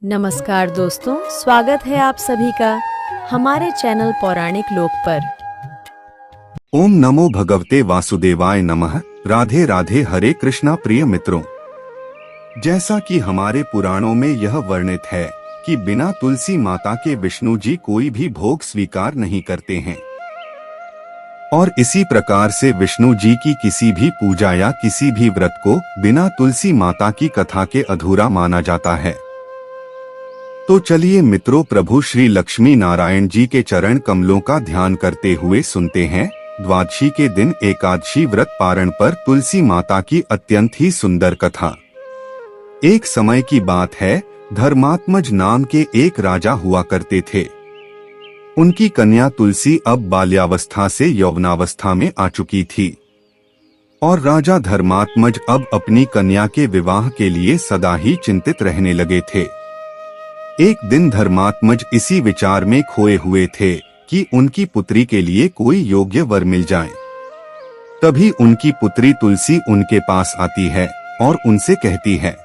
नमस्कार दोस्तों, स्वागत है आप सभी का हमारे चैनल पौराणिक लोक पर। ओम नमो भगवते वासुदेवाय नमः। राधे राधे। हरे कृष्णा। प्रिय मित्रों, जैसा कि हमारे पुराणों में यह वर्णित है कि बिना तुलसी माता के विष्णु जी कोई भी भोग स्वीकार नहीं करते हैं, और इसी प्रकार से विष्णु जी की किसी भी पूजा या किसी भी व्रत को बिना तुलसी माता की कथा के अधूरा माना जाता है। तो चलिए मित्रों, प्रभु श्री लक्ष्मी नारायण जी के चरण कमलों का ध्यान करते हुए सुनते हैं द्वादशी के दिन एकादशी व्रत पारण पर तुलसी माता की अत्यंत ही सुंदर कथा। एक समय की बात है, धर्मात्मज नाम के एक राजा हुआ करते थे। उनकी कन्या तुलसी अब बाल्यावस्था से यौवनावस्था में आ चुकी थी, और राजा धर्मात्मज अब अपनी कन्या के विवाह के लिए सदा ही चिंतित रहने लगे थे। एक दिन धर्मात्मज इसी विचार में खोए हुए थे कि उनकी पुत्री के लिए कोई योग्य वर मिल जाए। तभी उनकी पुत्री तुलसी उनके पास आती है और उनसे कहती है,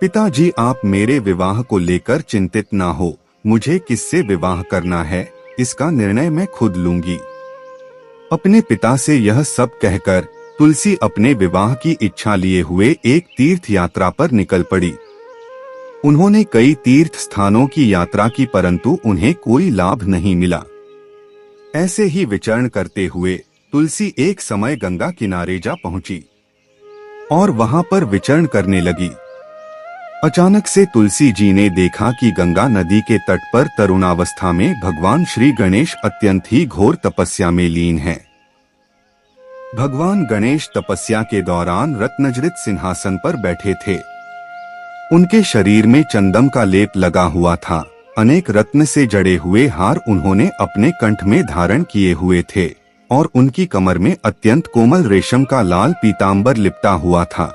पिताजी, आप मेरे विवाह को लेकर चिंतित ना हो। मुझे किससे विवाह करना है, इसका निर्णय मैं खुद लूंगी। अपने पिता से यह सब कहकर तुलसी अपने विवाह की इच्छा लिए हुए एक तीर्थ यात्रा पर निकल पड़ी। उन्होंने कई तीर्थ स्थानों की यात्रा की, परंतु उन्हें कोई लाभ नहीं मिला। ऐसे ही विचरण करते हुए तुलसी एक समय गंगा किनारे जा पहुंची और वहां पर विचरण करने लगी। अचानक से तुलसी जी ने देखा कि गंगा नदी के तट पर तरुणावस्था में भगवान श्री गणेश अत्यंत ही घोर तपस्या में लीन हैं। भगवान गणेश तपस्या के दौरान रत्नजड़ित सिंहासन पर बैठे थे। उनके शरीर में चंदन का लेप लगा हुआ था। अनेक रत्न से जड़े हुए हार उन्होंने अपने कंठ में धारण किए हुए थे, और उनकी कमर में अत्यंत कोमल रेशम का लाल पीतांबर लिपटा हुआ था,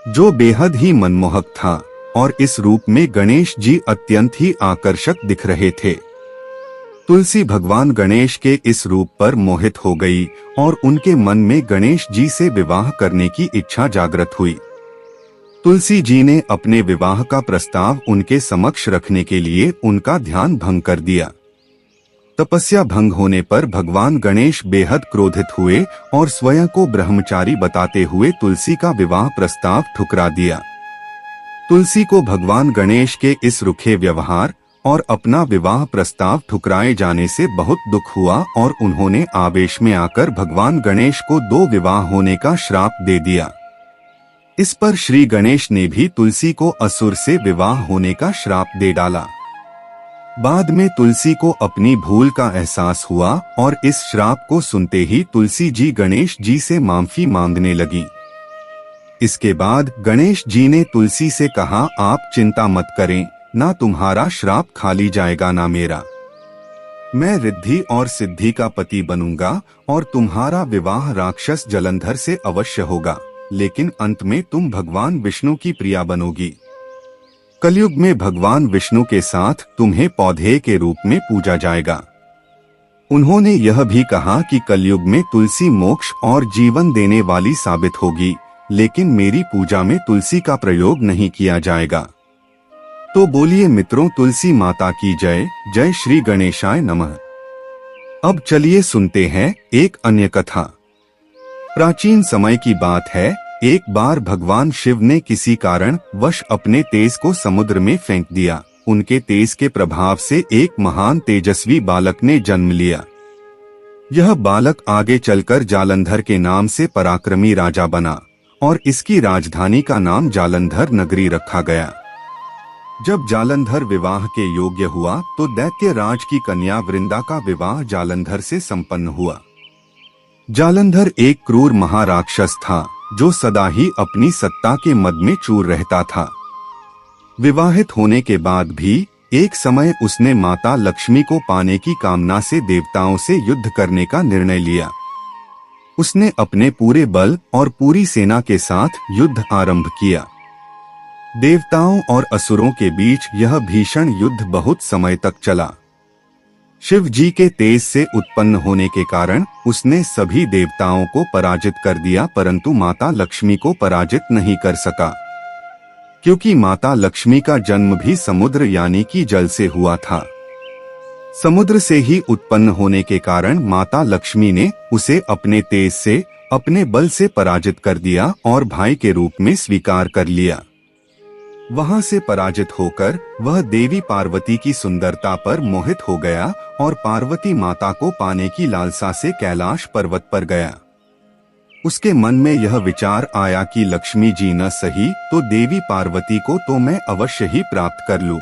जो बेहद ही मनमोहक था। और इस रूप में गणेश जी अत्यंत ही आकर्षक दिख रहे थे। तुलसी भगवान गणेश के इस रूप पर मोहित हो गई और उनके मन में गणेश जी से विवाह करने की इच्छा जागृत हुई। तुलसी जी ने अपने विवाह का प्रस्ताव उनके समक्ष रखने के लिए उनका ध्यान भंग कर दिया। तपस्या भंग होने पर भगवान गणेश बेहद क्रोधित हुए और स्वयं को ब्रह्मचारी बताते हुए तुलसी का विवाह प्रस्ताव ठुकरा दिया। तुलसी को भगवान गणेश के इस रुखे व्यवहार और अपना विवाह प्रस्ताव ठुकराए जाने से बहुत दुख हुआ, और उन्होंने आवेश में आकर भगवान गणेश को 2 विवाह होने का श्राप दे दिया। इस पर श्री गणेश ने भी तुलसी को असुर से विवाह होने का श्राप दे डाला। बाद में तुलसी को अपनी भूल का एहसास हुआ, और इस श्राप को सुनते ही तुलसी जी गणेश जी से माफी मांगने लगी। इसके बाद गणेश जी ने तुलसी से कहा, आप चिंता मत करें, ना तुम्हारा श्राप खाली जाएगा ना मेरा। मैं रिद्धि और सिद्धि का पति बनूंगा, और तुम्हारा विवाह राक्षस जलंधर से अवश्य होगा, लेकिन अंत में तुम भगवान विष्णु की प्रिया बनोगी। कलयुग में भगवान विष्णु के साथ तुम्हें पौधे के रूप में पूजा जाएगा। उन्होंने यह भी कहा कि कलयुग में तुलसी मोक्ष और जीवन देने वाली साबित होगी, लेकिन मेरी पूजा में तुलसी का प्रयोग नहीं किया जाएगा। तो बोलिए मित्रों, तुलसी माता की जय। जय श्री गणेशाय नमः। अब चलिए सुनते हैं एक अन्य कथा। प्राचीन समय की बात है, एक बार भगवान शिव ने किसी कारण वश अपने तेज को समुद्र में फेंक दिया। उनके तेज के प्रभाव से एक महान तेजस्वी बालक ने जन्म लिया। यह बालक आगे चलकर जालंधर के नाम से पराक्रमी राजा बना, और इसकी राजधानी का नाम जालंधर नगरी रखा गया। जब जालंधर विवाह के योग्य हुआ तो दैत्य राज की कन्या वृंदा का विवाह जालंधर से संपन्न हुआ। जालंधर एक क्रूर महाराक्षस था, जो सदा ही अपनी सत्ता के मद में चूर रहता था। विवाहित होने के बाद भी एक समय उसने माता लक्ष्मी को पाने की कामना से देवताओं से युद्ध करने का निर्णय लिया। उसने अपने पूरे बल और पूरी सेना के साथ युद्ध आरंभ किया। देवताओं और असुरों के बीच यह भीषण युद्ध बहुत समय तक चला। शिव जी के तेज से उत्पन्न होने के कारण उसने सभी देवताओं को पराजित कर दिया, परंतु माता लक्ष्मी को पराजित नहीं कर सका। क्योंकि माता लक्ष्मी का जन्म भी समुद्र यानी कि जल से हुआ था। समुद्र से ही उत्पन्न होने के कारण माता लक्ष्मी ने उसे अपने तेज से, अपने बल से पराजित कर दिया और भाई के रूप में स्वीकार कर लिया। वहां से पराजित होकर वह देवी पार्वती की सुंदरता पर मोहित हो गया और पार्वती माता को पाने की लालसा से कैलाश पर्वत पर गया। उसके मन में यह विचार आया कि लक्ष्मी जी न सही तो देवी पार्वती को तो मैं अवश्य ही प्राप्त कर लूं।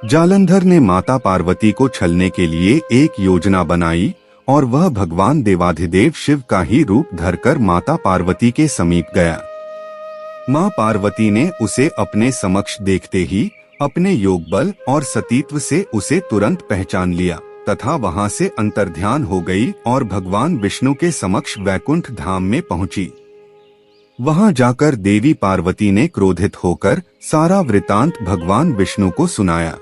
जालंधर ने माता पार्वती को छलने के लिए एक योजना बनाई और वह भगवान देवाधिदेव शिव का ही रूप धरकर माता पार्वती के समीप गया। मां पार्वती ने उसे अपने समक्ष देखते ही अपने योग बल और सतीत्व से उसे तुरंत पहचान लिया तथा वहां से अंतर्ध्यान हो गई और भगवान विष्णु के समक्ष वैकुंठ धाम में पहुंची। वहां जाकर देवी पार्वती ने क्रोधित होकर सारा वृतांत भगवान विष्णु को सुनाया।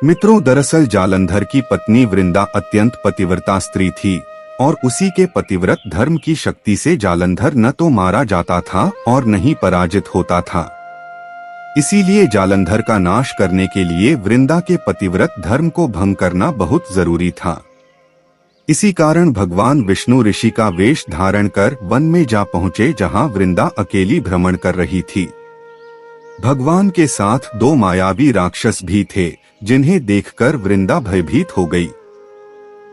मित्रों, दरअसल जालंधर की पत्नी वृंदा अत्यंत पतिव्रता स्त्री थी और उसी के पतिव्रत धर्म की शक्ति से जालंधर न तो मारा जाता था और न ही पराजित होता था। इसीलिए जालंधर का नाश करने के लिए वृंदा के पतिव्रत धर्म को भंग करना बहुत जरूरी था। इसी कारण भगवान विष्णु ऋषि का वेश धारण कर वन में जा पहुंचे, जहां वृंदा अकेली भ्रमण कर रही थी। भगवान के साथ 2 मायावी राक्षस भी थे, जिन्हें देखकर वृंदा भयभीत हो गई।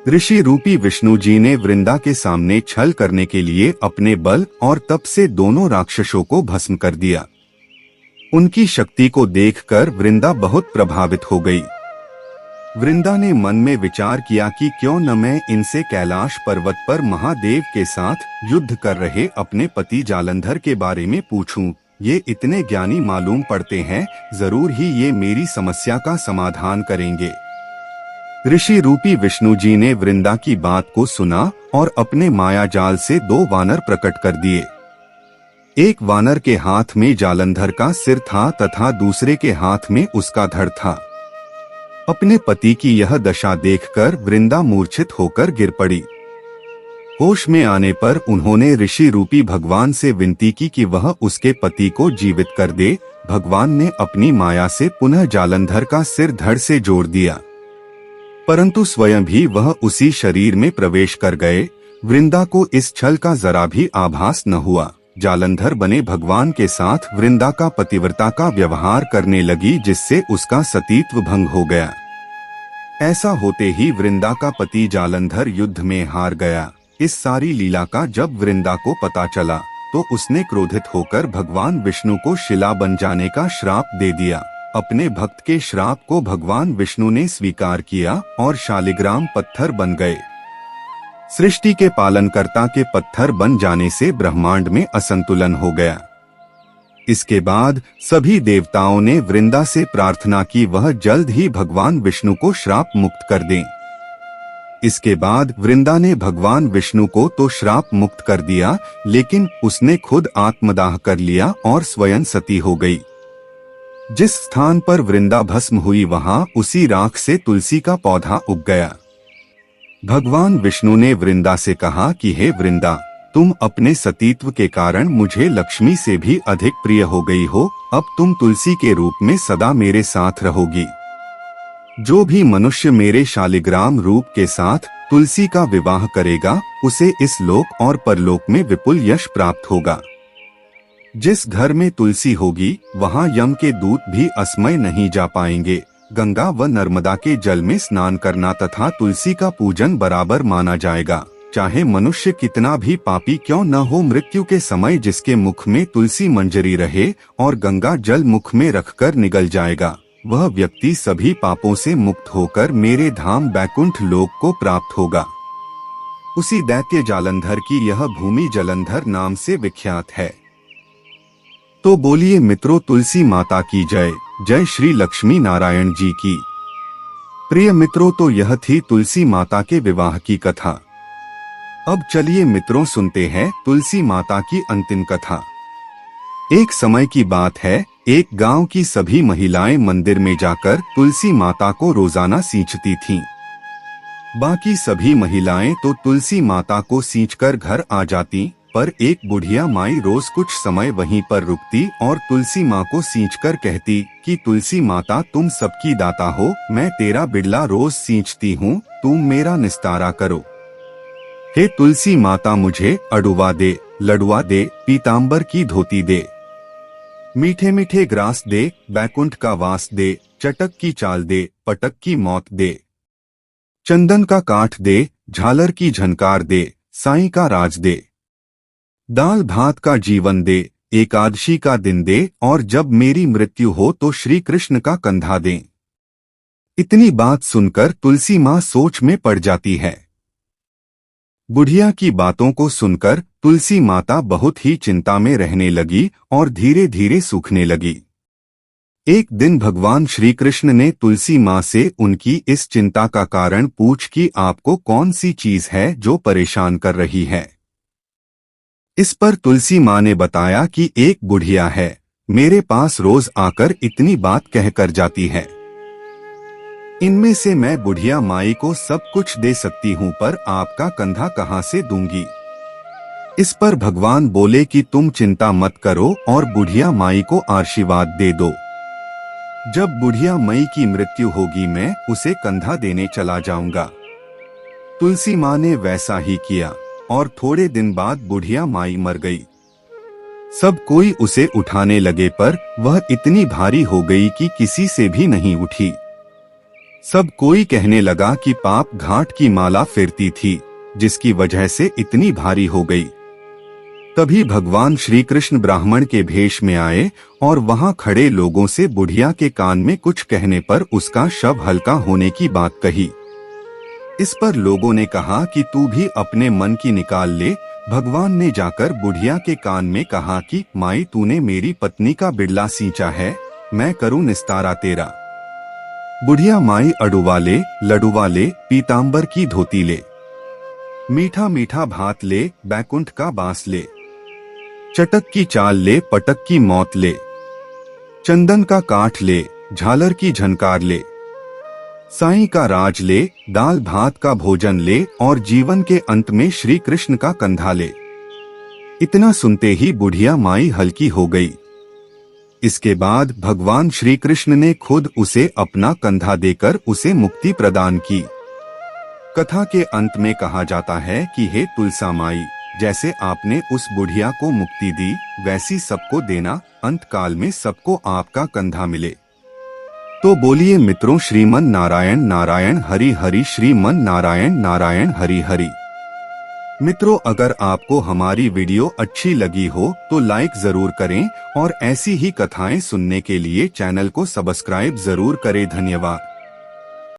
ऋषि रूपी विष्णु जी ने वृंदा के सामने छल करने के लिए अपने बल और तप से दोनों राक्षसों को भस्म कर दिया। उनकी शक्ति को देखकर वृंदा बहुत प्रभावित हो गई। वृंदा ने मन में विचार किया कि क्यों न मैं इनसे कैलाश पर्वत पर महादेव के साथ युद्ध कर रहे अपने पति जालंधर के बारे में पूछूं। ये इतने ज्ञानी मालूम पड़ते हैं, जरूर ही ये मेरी समस्या का समाधान करेंगे। ऋषि रूपी विष्णु जी ने वृंदा की बात को सुना और अपने माया जाल से 2 वानर प्रकट कर दिए। एक वानर के हाथ में जालंधर का सिर था तथा दूसरे के हाथ में उसका धड़ था। अपने पति की यह दशा देखकर वृंदा मूर्छित होकर गिर पड़ी। होश में आने पर उन्होंने ऋषि रूपी भगवान से विनती की कि वह उसके पति को जीवित कर दे। भगवान ने अपनी माया से पुनः जालंधर का सिर धड़ से जोड़ दिया, परंतु स्वयं भी वह उसी शरीर में प्रवेश कर गए। वृंदा को इस छल का जरा भी आभास न हुआ। जालंधर बने भगवान के साथ वृंदा का पतिव्रता का व्यवहार करने लगी, जिससे उसका सतीत्व भंग हो गया। ऐसा होते ही वृंदा का पति जालंधर युद्ध में हार गया। इस सारी लीला का जब वृंदा को पता चला तो उसने क्रोधित होकर भगवान विष्णु को शिला बन जाने का श्राप दे दिया। अपने भक्त के श्राप को भगवान विष्णु ने स्वीकार किया और शालिग्राम पत्थर बन गए। सृष्टि के पालनकर्ता के पत्थर बन जाने से ब्रह्मांड में असंतुलन हो गया। इसके बाद सभी देवताओं ने वृंदा से प्रार्थना की वह जल्द ही भगवान विष्णु को श्राप मुक्त कर दें। इसके बाद वृंदा ने भगवान विष्णु को तो श्राप मुक्त कर दिया, लेकिन उसने खुद आत्मदाह कर लिया और स्वयं सती हो गई। जिस स्थान पर वृंदा भस्म हुई वहां उसी राख से तुलसी का पौधा उग गया। भगवान विष्णु ने वृंदा से कहा कि हे वृंदा, तुम अपने सतीत्व के कारण मुझे लक्ष्मी से भी अधिक प्रिय हो गई हो। अब तुम तुलसी के रूप में सदा मेरे साथ रहोगी। जो भी मनुष्य मेरे शालिग्राम रूप के साथ तुलसी का विवाह करेगा, उसे इस लोक और परलोक में विपुल यश प्राप्त होगा। जिस घर में तुलसी होगी वहां यम के दूत भी असमय नहीं जा पाएंगे। गंगा व नर्मदा के जल में स्नान करना तथा तुलसी का पूजन बराबर माना जाएगा। चाहे मनुष्य कितना भी पापी क्यों न हो, मृत्यु के समय जिसके मुख में तुलसी मंजरी रहे और गंगा जल मुख में रखकर निगल जाएगा, वह व्यक्ति सभी पापों से मुक्त होकर मेरे धाम बैकुंठ लोक को प्राप्त होगा। उसी दैत्य जालंधर की यह भूमि जलंधर नाम से विख्यात है। तो बोलिए मित्रों, तुलसी माता की जय। जय श्री लक्ष्मी नारायण जी की। प्रिय मित्रों, तो यह थी तुलसी माता के विवाह की कथा। अब चलिए मित्रों सुनते हैं तुलसी माता की अंतिम कथा। एक समय की बात है, एक गांव की सभी महिलाएं मंदिर में जाकर तुलसी माता को रोजाना सींचती थीं। बाकी सभी महिलाएं तो तुलसी माता को सींचकर घर आ जाती पर एक बुढ़िया माई रोज कुछ समय वहीं पर रुकती और तुलसी माँ को सींचकर कहती कि तुलसी माता तुम सबकी दाता हो, मैं तेरा बिड़ला रोज सींचती हूँ, तुम मेरा निस्तारा करो। हे तुलसी माता मुझे अडुवा दे, लडुआ दे, पीताम्बर की धोती दे, मीठे मीठे ग्रास दे, बैकुंठ का वास दे, चटक की चाल दे, पटक की मौत दे, चंदन का काठ दे, झालर की झनकार दे, साईं का राज दे, दाल भात का जीवन दे, एकादशी का दिन दे, और जब मेरी मृत्यु हो तो श्री कृष्ण का कंधा दे। इतनी बात सुनकर तुलसी माँ सोच में पड़ जाती है। बुढ़िया की बातों को सुनकर तुलसी माता बहुत ही चिंता में रहने लगी और धीरे धीरे सूखने लगी। एक दिन भगवान श्री कृष्ण ने तुलसी माँ से उनकी इस चिंता का कारण पूछ कि आपको कौन सी चीज है जो परेशान कर रही है। इस पर तुलसी माँ ने बताया कि एक बुढ़िया है, मेरे पास रोज आकर इतनी बात कहकर जाती है। इनमें से मैं बुढ़िया माई को सब कुछ दे सकती हूँ, पर आपका कंधा कहाँ से दूंगी। इस पर भगवान बोले कि तुम चिंता मत करो और बुढ़िया माई को आशीर्वाद दे दो। जब बुढ़िया माई की मृत्यु होगी मैं उसे कंधा देने चला जाऊंगा। तुलसी माँ ने वैसा ही किया और थोड़े दिन बाद बुढ़िया माई मर गई। सब कोई उसे उठाने लगे पर वह इतनी भारी हो गई कि किसी से भी नहीं उठी। सब कोई कहने लगा कि पाप घाट की माला फेरती थी, जिसकी वजह से इतनी भारी हो गई। तभी भगवान श्री कृष्ण ब्राह्मण के भेष में आए और वहां खड़े लोगों से बुढ़िया के कान में कुछ कहने पर उसका शव हल्का होने की बात कही। इस पर लोगों ने कहा कि तू भी अपने मन की निकाल ले। भगवान ने जाकर बुढ़िया के कान में कहा कि माई तूने मेरी पत्नी का बिड़ला सींचा है, मैं करूं निस्तारा तेरा। बुढ़िया माई अडुवा ले, लडुवा ले, पीताम्बर की धोती ले, मीठा मीठा भात ले, बैकुंठ का बांस ले, चटक की चाल ले, पटक की मौत ले, चंदन का काठ ले, झालर की झनकार ले, साईं का राज ले, दाल भात का भोजन ले, और जीवन के अंत में श्री कृष्ण का कंधा ले। इतना सुनते ही बुढ़िया माई हल्की हो गई। इसके बाद भगवान श्री कृष्ण ने खुद उसे अपना कंधा देकर उसे मुक्ति प्रदान की। कथा के अंत में कहा जाता है कि हे तुलसा माई, जैसे आपने उस बुढ़िया को मुक्ति दी वैसी सबको देना, अंत काल में सबको आपका कंधा मिले। तो बोलिए मित्रों, श्रीमन नारायण नारायण हरि हरि, श्रीमन नारायण नारायण हरि हरि। मित्रों, अगर आपको हमारी वीडियो अच्छी लगी हो तो लाइक जरूर करें और ऐसी ही कथाएं सुनने के लिए चैनल को सब्सक्राइब जरूर करें। धन्यवाद।